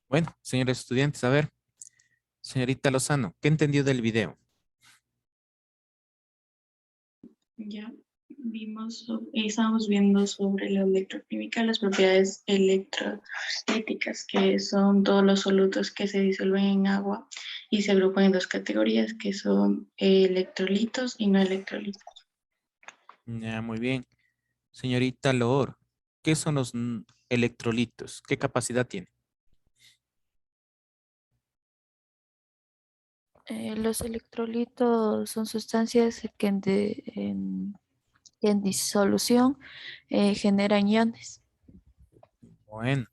Bueno, señores estudiantes, a ver, señorita Lozano, ¿qué entendió del video? Ya estábamos viendo sobre la electroquímica, las propiedades electrolíticas, que son todos los solutos que se disuelven en agua y se agrupan en dos categorías, que son electrolitos y no electrolitos. Ya, muy bien. Señorita Loor, ¿qué son los electrolitos? ¿Qué capacidad tienen? Los electrolitos son sustancias que en disolución generan iones. Bueno,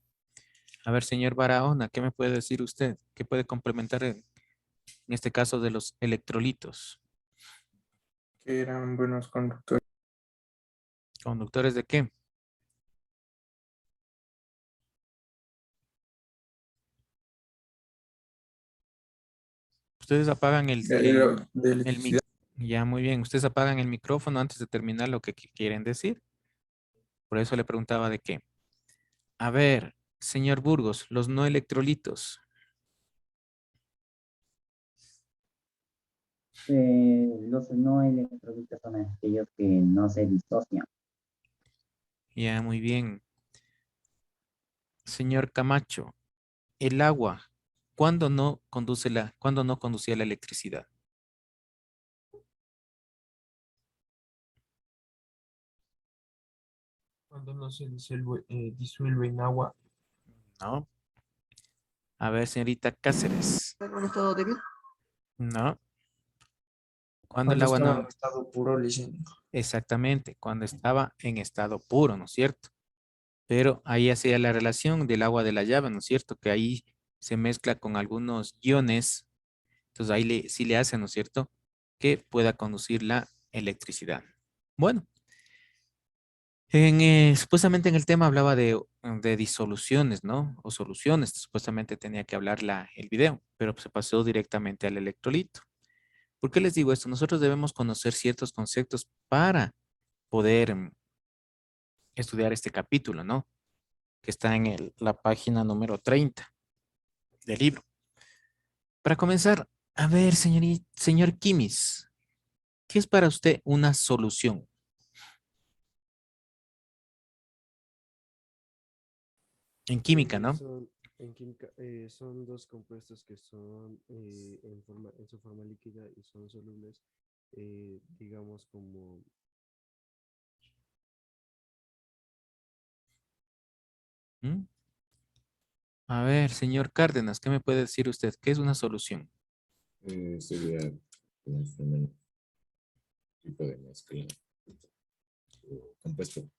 a ver, señor Barahona, ¿qué me puede decir usted? ¿Qué puede complementar en este caso de los electrolitos? Que eran buenos conductores. ¿Conductores de qué? Ustedes apagan De el electricidad. Ya, muy bien. Ustedes apagan el micrófono antes de terminar lo que quieren decir. Por eso le preguntaba de qué. A ver, señor Burgos, los no electrolitos. Los no electrolitos son aquellos que no se disocian. Ya, muy bien. Señor Camacho, el agua, ¿cuándo no conducía la electricidad? Cuando no se disuelve en agua. No. A ver, señorita Cáceres. ¿En un estado débil? No. ¿Cuándo el Cuando agua estaba en no? estado puro, le dicen. Exactamente, cuando estaba en estado puro, ¿no es cierto? Pero ahí hacía la relación del agua de la llave, ¿no es cierto? Que ahí se mezcla con algunos iones. Entonces ahí sí le hace, ¿no es cierto? Que pueda conducir la electricidad. Bueno, supuestamente en el tema hablaba de disoluciones, ¿no? O soluciones. Supuestamente tenía que hablar el video, pero se pasó directamente al electrolito. ¿Por qué les digo esto? Nosotros debemos conocer ciertos conceptos para poder estudiar este capítulo, ¿no? Que está en la página número 30 del libro. Para comenzar, a ver, señor Kimis, ¿qué es para usted una solución? En química, ¿no? En química son dos compuestos que son en su forma líquida y son solubles, digamos como ¿Mm? A ver, señor Cárdenas, ¿qué me puede decir usted? ¿Qué es una solución? Sería un tipo de mezcla o compuesto.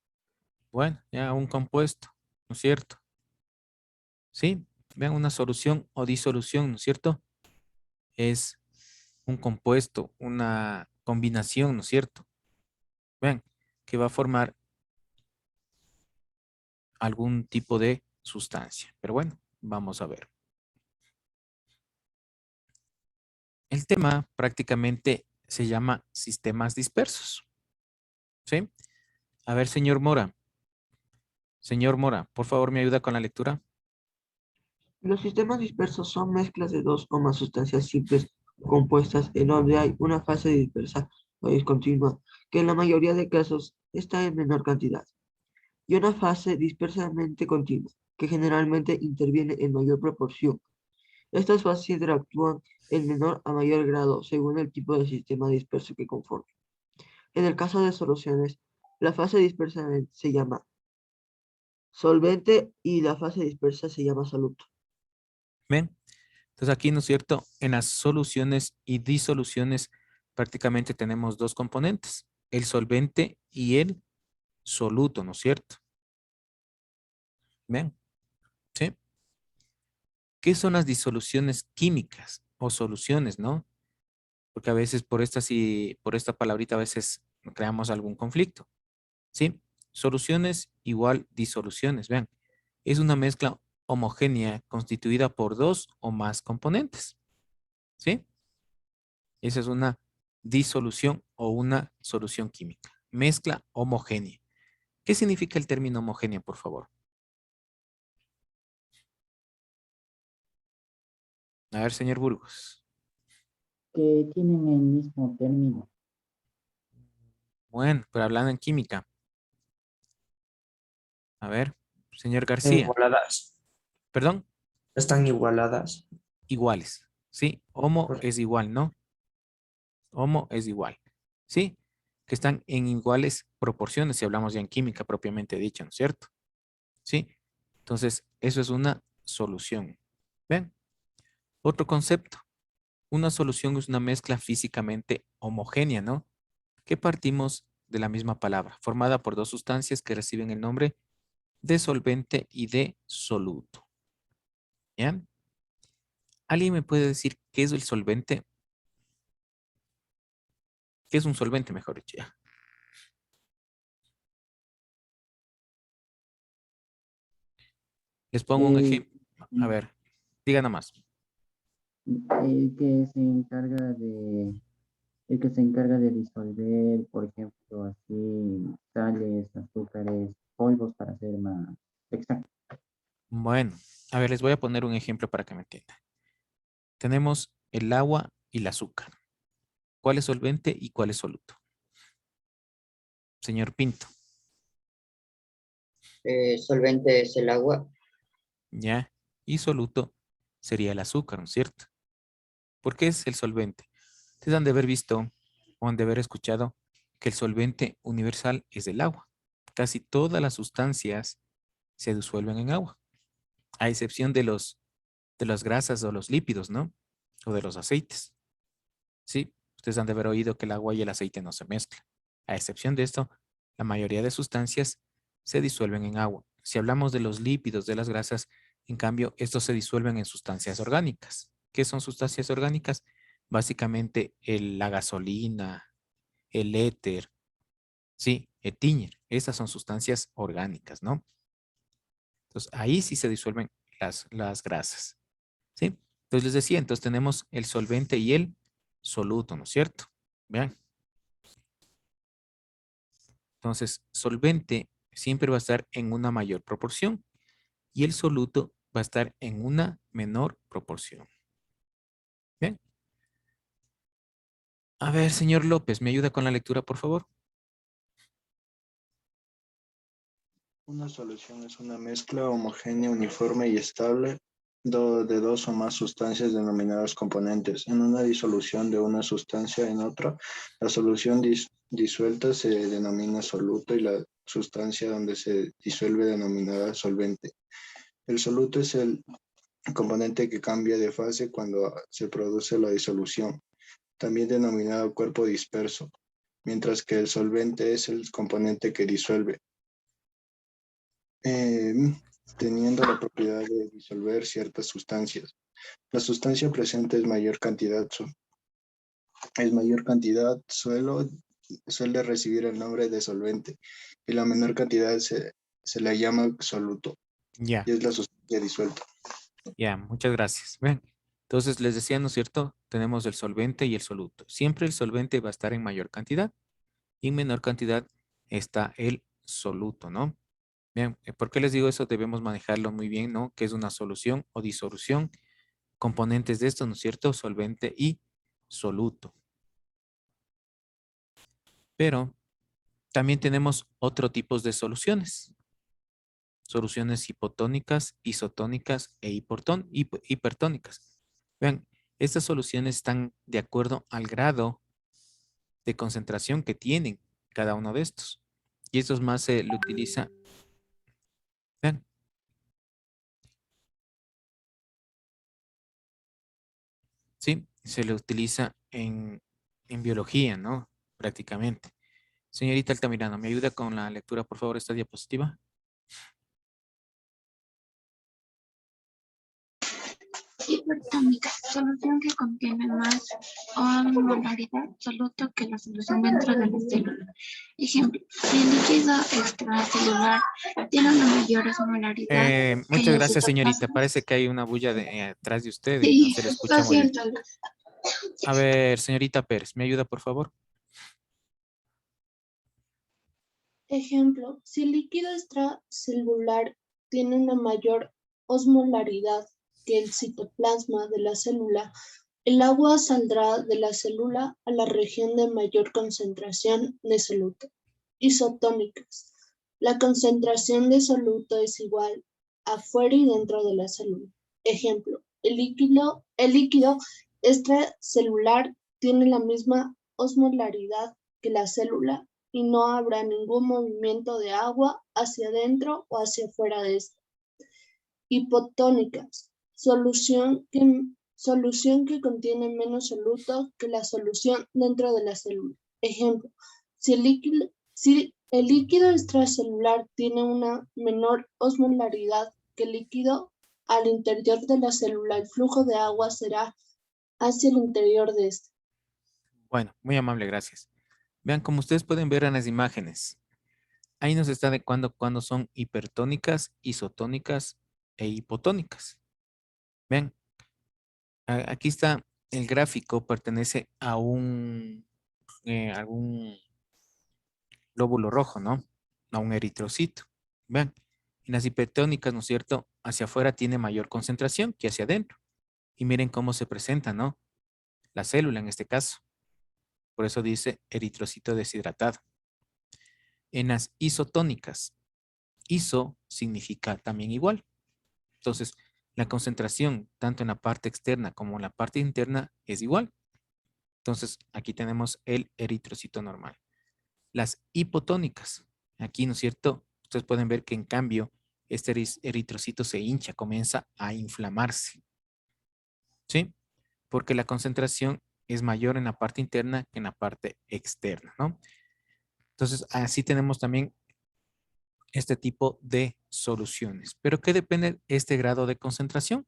Bueno, ya un compuesto, ¿no es cierto? Sí, vean, una solución o disolución, ¿no es cierto? Es un compuesto, una combinación, ¿no es cierto? Vean, que va a formar algún tipo de sustancia. Pero bueno, vamos a ver. El tema prácticamente se llama sistemas dispersos. ¿Sí? A ver, señor Mora. Señor Mora, por favor, me ayuda con la lectura. Los sistemas dispersos son mezclas de dos o más sustancias simples compuestas en donde hay una fase dispersa o discontinua, que en la mayoría de casos está en menor cantidad, y una fase dispersamente continua, que generalmente interviene en mayor proporción. Estas fases interactúan en menor a mayor grado según el tipo de sistema disperso que conforme. En el caso de soluciones, la fase dispersa se llama solvente y la fase dispersa se llama soluto. ¿Ven? Entonces aquí, ¿no es cierto? En las soluciones y disoluciones prácticamente tenemos dos componentes, el solvente y el soluto, ¿no es cierto? ¿Ven? ¿Sí? ¿Qué son las disoluciones químicas o soluciones, no? Porque a veces por esta palabrita a veces creamos algún conflicto, ¿sí? Soluciones igual disoluciones, vean. Es una mezcla homogénea constituida por dos o más componentes, ¿sí? Esa es una disolución o una solución química. Mezcla homogénea. ¿Qué significa el término homogénea, por favor? A ver, señor Burgos. Que tienen el mismo término. Bueno, pero hablando en química. A ver, señor García. Igualadas. Perdón, Están igualadas. iguales. Sí, homo Correcto. es igual, ¿no? Homo es igual. ¿Sí? Que están en iguales proporciones si hablamos ya en química propiamente dicha, ¿no es cierto? ¿Sí? Entonces, eso es una solución. ¿Ven? Otro concepto. Una solución es una mezcla físicamente homogénea, ¿no? Que partimos de la misma palabra, formada por dos sustancias que reciben el nombre de solvente y de soluto. ¿Ya? ¿Alguien me puede decir qué es el solvente? ¿Qué es un solvente, mejor dicho? Ya. Les pongo un Eh, ejemplo. A ver, diga nada más. el que se encarga el que se encarga de disolver, por ejemplo, así, sales, azúcares, polvos para hacer más exacto. Bueno, a ver, les voy a poner un ejemplo para que me entiendan. Tenemos el agua y el azúcar. ¿Cuál es solvente y cuál es soluto? Señor Pinto, Solvente es el agua. ¿ya? Y soluto sería el azúcar, ¿no es cierto? ¿Por qué es el solvente? Ustedes han de haber visto o han de haber escuchado que el solvente universal es el agua. Casi todas las sustancias se disuelven en agua, a excepción de las grasas o los lípidos, ¿no? O de los aceites. Sí, ustedes han de haber oído que el agua y el aceite no se mezclan. A excepción de esto, la mayoría de sustancias se disuelven en agua. Si hablamos de los lípidos, de las grasas, en cambio, estos se disuelven en sustancias orgánicas. ¿Qué son sustancias orgánicas? Básicamente la gasolina, el éter, sí, el tiñer. Estas son sustancias orgánicas, ¿no? Entonces, ahí sí se disuelven las grasas, ¿sí? Entonces, les decía, entonces tenemos el solvente y el soluto, ¿no es cierto? Vean. Entonces, solvente siempre va a estar en una mayor proporción y el soluto va a estar en una menor proporción. Bien. A ver, señor López, ¿me ayuda con la lectura, por favor? Una solución es una mezcla homogénea, uniforme y estable de dos o más sustancias denominadas componentes. En una disolución de una sustancia en otra, la solución disuelta se denomina soluto y la sustancia donde se disuelve denominada solvente. El soluto es el componente que cambia de fase cuando se produce la disolución, también denominado cuerpo disperso, mientras que el solvente es el componente que disuelve. Teniendo la propiedad de disolver ciertas sustancias. La sustancia presente es mayor cantidad, suele recibir el nombre de solvente y la menor cantidad se le llama soluto Ya, y es la sustancia disuelta. ya, muchas gracias. Ven, entonces les decía, ¿no es cierto? Tenemos el solvente y el soluto. Siempre el solvente va a estar en mayor cantidad y en menor cantidad está el soluto, ¿no? Bien, ¿por qué les digo eso? Debemos manejarlo muy bien, ¿no? ¿Qué es una solución o disolución? Componentes de esto, ¿no es cierto? Solvente y soluto. Pero también tenemos otro tipos de soluciones. Soluciones hipotónicas, isotónicas e hipertónicas. Vean, estas soluciones están de acuerdo al grado de concentración que tienen cada uno de estos. Y esto más se lo utiliza. Vean, sí, se le utiliza en biología, ¿no? Prácticamente. Señorita Altamirano, ¿me ayuda con la lectura, por favor, esta diapositiva? Hipertónica, solución que contiene más osmolaridad soluto que la solución dentro de la célula. Ejemplo, si el líquido extracelular tiene una mayor osmolaridad que Muchas el gracias, señorita. citoplasma. Parece que hay una bulla atrás de usted y no Sí, se le lo escucha muy bien. siento. A ver, señorita Pérez, ¿me ayuda, por favor? Ejemplo, si el líquido extracelular tiene una mayor osmolaridad que el citoplasma de la célula, el agua saldrá de la célula a la región de mayor concentración de soluto. Isotónicas. La concentración de soluto es igual afuera y dentro de la célula. Ejemplo, el líquido extracelular tiene la misma osmolaridad que la célula y no habrá ningún movimiento de agua hacia adentro o hacia afuera de esta. Hipotónicas. Solución que contiene menos soluto que la solución dentro de la célula. Ejemplo, si el líquido extracelular tiene una menor osmolaridad que el líquido al interior de la célula, el flujo de agua será hacia el interior de esta. Bueno, muy amable, gracias. Vean, como ustedes pueden ver en las imágenes, ahí nos está adecuando cuando son hipertónicas, isotónicas e hipotónicas. Vean, aquí está el gráfico, pertenece a algún lóbulo rojo, ¿no? A un eritrocito. Vean, en las hipertónicas, ¿no es cierto? Hacia afuera tiene mayor concentración que hacia adentro. Y miren cómo se presenta, ¿no? La célula en este caso. Por eso dice eritrocito deshidratado. En las isotónicas, iso significa también igual. Entonces, la concentración tanto en la parte externa como en la parte interna es igual. Entonces, aquí tenemos el eritrocito normal. Las hipotónicas, aquí, ¿no es cierto? Ustedes pueden ver que en cambio, este eritrocito se hincha, comienza a inflamarse. ¿Sí? Porque la concentración es mayor en la parte interna que en la parte externa, ¿no? Entonces, así tenemos también este tipo de soluciones. ¿Pero qué depende este grado de concentración?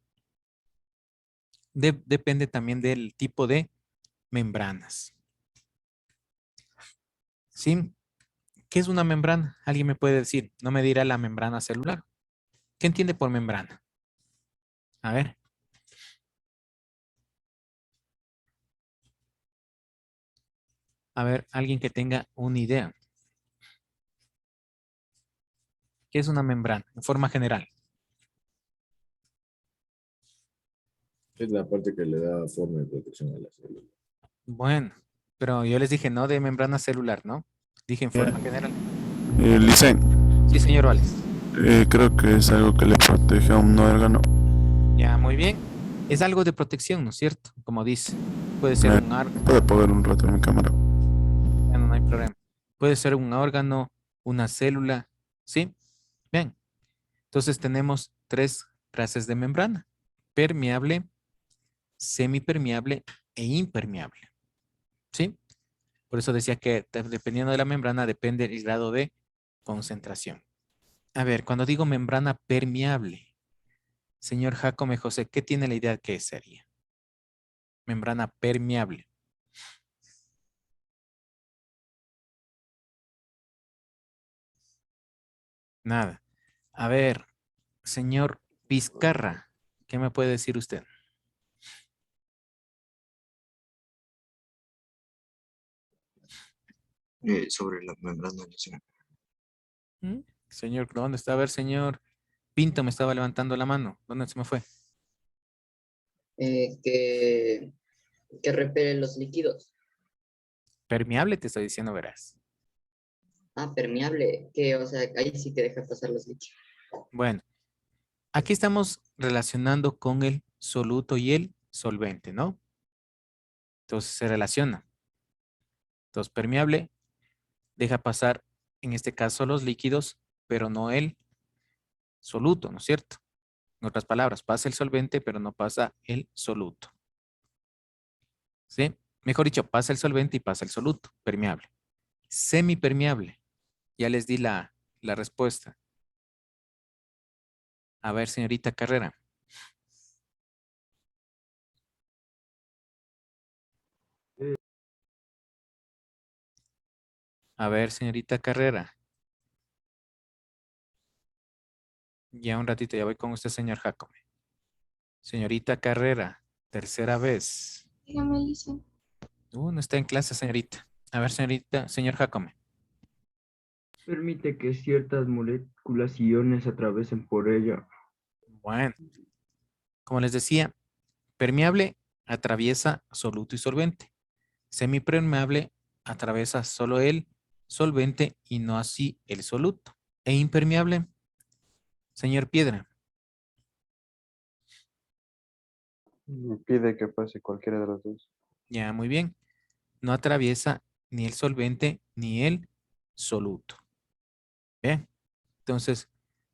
Depende también del tipo de membranas. ¿Sí? ¿Qué es una membrana? ¿Alguien me puede decir? No me dirá la membrana celular. ¿Qué entiende por membrana? A ver. A ver, alguien que tenga una idea. ¿Qué es una membrana? En forma general. Es la parte que le da forma de protección a la célula. Bueno, pero yo les dije no de membrana celular, ¿no? Dije en forma general. Licen, Sí, señor Vales. creo que es algo que le protege a un órgano. Ya, muy bien. Es algo de protección, ¿no es cierto? Como dice. Puede ser un órgano. ¿Puedo apagar un rato mi cámara? No hay problema. Puede ser un órgano, una célula, ¿sí? Bien. Entonces tenemos tres clases de membrana. Permeable, semipermeable e impermeable. ¿Sí? Por eso decía que dependiendo de la membrana depende el grado de concentración. A ver, cuando digo membrana permeable, señor Jacome José, ¿qué tiene la idea que sería? Membrana permeable. Nada. A ver, señor Vizcarra, ¿qué me puede decir usted? Sobre la membrana nacional. Señor, ¿dónde está? A ver, señor Pinto me estaba levantando la mano. ¿Dónde se me fue? Que repele los líquidos. Permeable te estoy diciendo, verás. Ah, permeable, que, o sea, ahí sí que deja pasar los líquidos. Bueno, aquí estamos relacionando con el soluto y el solvente, ¿no? Entonces se relaciona. Entonces, permeable deja pasar, en este caso, los líquidos, pero no el soluto, ¿no es cierto? En otras palabras, pasa el solvente, pero no pasa el soluto. ¿Sí? Mejor dicho, pasa el solvente y pasa el soluto, permeable. Semipermeable. Ya les di la respuesta. A ver, señorita Carrera. A ver, señorita Carrera. Ya un ratito, ya voy con usted, señor Jacome. Señorita Carrera, tercera vez. Dígame, Lisa. No está en clase, señorita. A ver, señorita, señor Jacome. Permite que ciertas moléculas y iones atraviesen por ella. Bueno. Como les decía, permeable atraviesa soluto y solvente. Semipermeable atraviesa solo el solvente y no así el soluto. E impermeable, señor Piedra. Me pide que pase cualquiera de los dos. Ya, muy bien. No atraviesa ni el solvente ni el soluto. Bien. Entonces,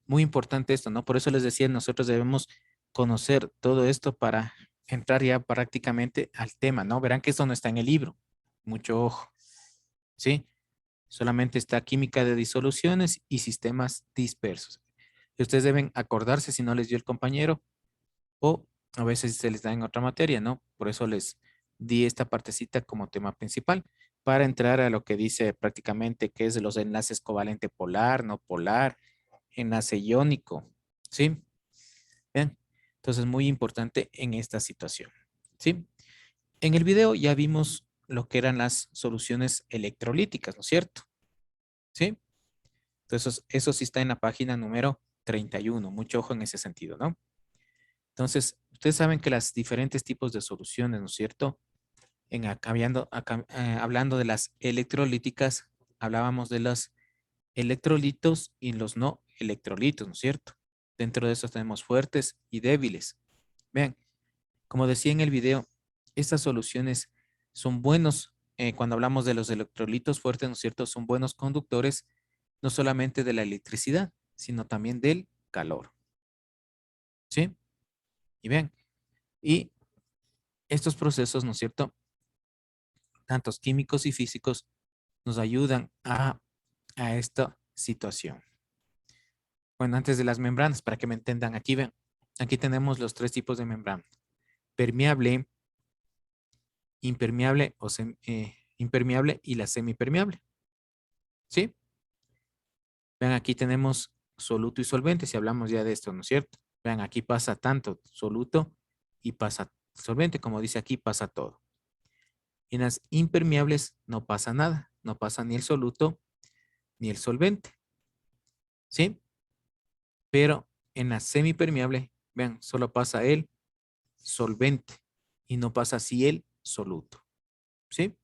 muy importante esto, ¿no? Por eso les decía, nosotros debemos conocer todo esto para entrar ya prácticamente al tema, ¿no? Verán que esto no está en el libro. Mucho ojo. ¿Sí? Solamente está química de disoluciones y sistemas dispersos. Y ustedes deben acordarse si no les dio el compañero o a veces se les da en otra materia, ¿no? Por eso les di esta partecita como tema principal para entrar a lo que dice prácticamente que es de los enlaces covalente polar, no polar, enlace iónico, ¿sí? Bien, entonces muy importante en esta situación, ¿sí? En el video ya vimos lo que eran las soluciones electrolíticas, ¿no es cierto? ¿Sí? Entonces, eso sí está en la página número 31. Mucho ojo en ese sentido, ¿no? Entonces, ustedes saben que los diferentes tipos de soluciones, ¿no es cierto? Hablando de las electrolíticas, hablábamos de los electrolitos y los no electrolitos, ¿no es cierto? Dentro de esos tenemos fuertes y débiles. Vean, como decía en el video, estas soluciones son buenos, cuando hablamos de los electrolitos fuertes, ¿no es cierto? Son buenos conductores no solamente de la electricidad, sino también del calor. ¿Sí? Y vean, y estos procesos, ¿no es cierto? Tantos químicos y físicos nos ayudan a esta situación. Bueno, antes de las membranas, para que me entendan, aquí ven, aquí tenemos los tres tipos de membrana. Permeable, impermeable o impermeable y la semipermeable. ¿Sí? Vean, aquí tenemos soluto y solvente, si hablamos ya de esto, ¿no es cierto? Vean, aquí pasa tanto soluto y pasa solvente, como dice aquí, pasa todo. En las impermeables no pasa nada, no pasa ni el soluto ni el solvente. ¿Sí? Pero en la semipermeable, vean, solo pasa el solvente y no pasa así el soluto. ¿Sí?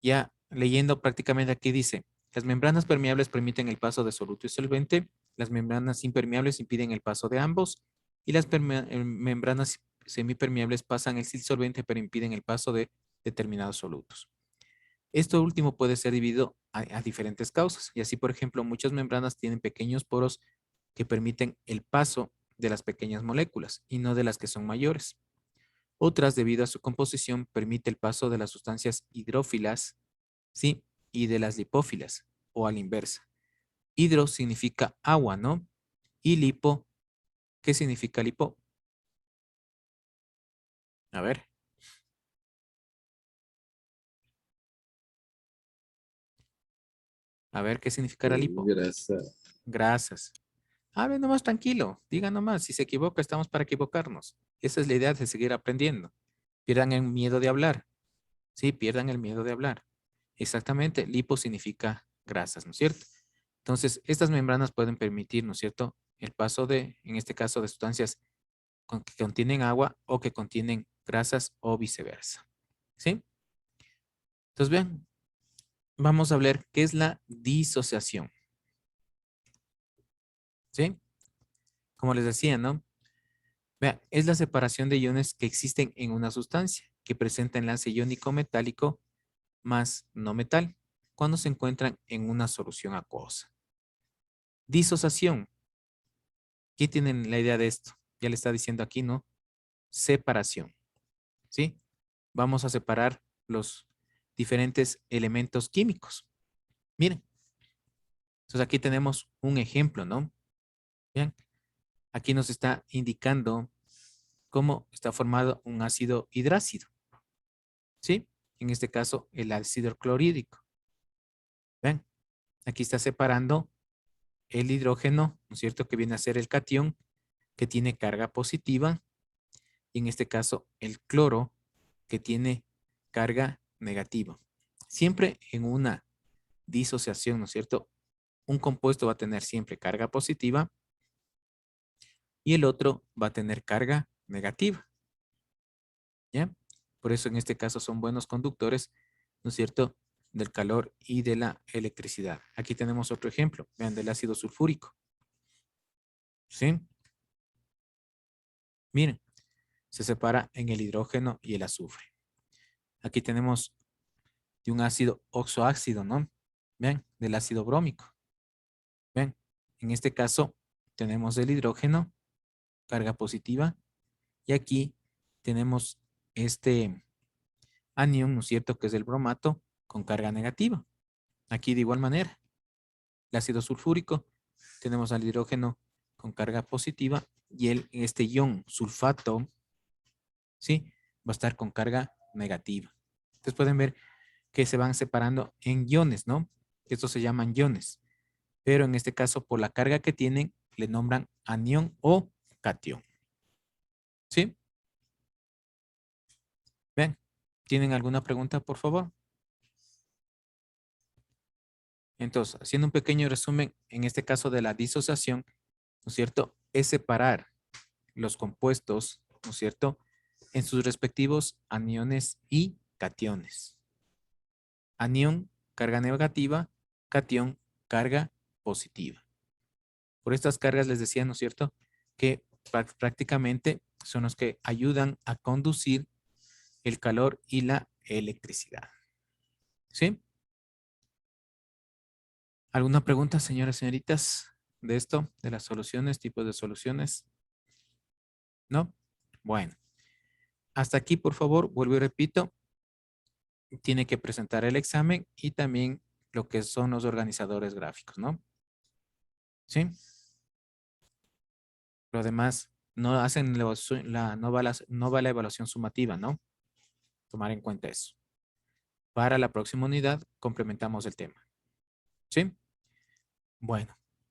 Ya leyendo prácticamente aquí dice, las membranas permeables permiten el paso de soluto y solvente, las membranas impermeables impiden el paso de ambos y las membranas semipermeables pasan el solvente pero impiden el paso de determinados solutos. Esto último puede ser dividido a diferentes causas y así, por ejemplo, muchas membranas tienen pequeños poros que permiten el paso de las pequeñas moléculas y no de las que son mayores. Otras, debido a su composición, permite el paso de las sustancias hidrófilas, ¿sí? Y de las lipófilas, o a la inversa. Hidro significa agua, ¿no? Y lipo, ¿qué significa lipo? A ver. A ver, ¿qué significará lipo? Grasa. Grasas. Hable nomás tranquilo, diga nomás, si se equivoca estamos para equivocarnos. Esa es la idea de seguir aprendiendo. Pierdan el miedo de hablar. Sí, pierdan el miedo de hablar. Exactamente, lipo significa grasas, ¿no es cierto? Entonces, estas membranas pueden permitir, ¿no es cierto? El paso de, en este caso, de sustancias que contienen agua o que contienen grasas o viceversa. ¿Sí? Entonces, vean, vamos a hablar qué es la disociación. ¿Sí? Como les decía, ¿no? Vean, es la separación de iones que existen en una sustancia que presenta enlace iónico metálico más no metal cuando se encuentran en una solución acuosa. Disociación. ¿Qué tienen la idea de esto? Ya le está diciendo aquí, ¿no? Separación. ¿Sí? Vamos a separar los diferentes elementos químicos. Miren. Entonces aquí tenemos un ejemplo, ¿no? Vean. Aquí nos está indicando cómo está formado un ácido hidrácido. ¿Sí? En este caso, el ácido clorhídrico. Vean. Aquí está separando el hidrógeno, ¿no es cierto? Que viene a ser el catión, que tiene carga positiva. Y en este caso, el cloro, que tiene carga negativa. Siempre en una disociación, ¿no es cierto? Un compuesto va a tener siempre carga positiva y el otro va a tener carga negativa. ¿Ya? Por eso en este caso son buenos conductores, ¿no es cierto?, del calor y de la electricidad. Aquí tenemos otro ejemplo, vean, del ácido sulfúrico. ¿Sí? Miren, se separa en el hidrógeno y el azufre. Aquí tenemos de un ácido oxoácido, ¿no? Vean, del ácido brómico. Vean, en este caso tenemos el hidrógeno, carga positiva, y aquí tenemos este anión, ¿no es cierto?, que es el bromato con carga negativa. Aquí de igual manera, el ácido sulfúrico, tenemos al hidrógeno con carga positiva y este ion sulfato, ¿sí?, va a estar con carga negativa. Ustedes pueden ver que se van separando en iones, ¿no? Estos se llaman iones. Pero en este caso, por la carga que tienen, le nombran anión o catión. ¿Sí? Ven, ¿tienen alguna pregunta, por favor? Entonces, haciendo un pequeño resumen, en este caso de la disociación, ¿no es cierto?, es separar los compuestos, ¿no es cierto?, en sus respectivos aniones y cationes. Anión, carga negativa; catión, carga positiva. Por estas cargas les decía, ¿no es cierto?, que prácticamente son los que ayudan a conducir el calor y la electricidad. ¿Sí? ¿Alguna pregunta, señoras y señoritas, de esto, de las soluciones, tipos de soluciones? ¿No? Bueno. Hasta aquí, por favor, vuelvo y repito. Tiene que presentar el examen y también lo que son los organizadores gráficos, ¿no? ¿Sí? Lo demás, no hacen no va la evaluación sumativa, ¿no? Tomar en cuenta eso. Para la próxima unidad, complementamos el tema. ¿Sí? Bueno,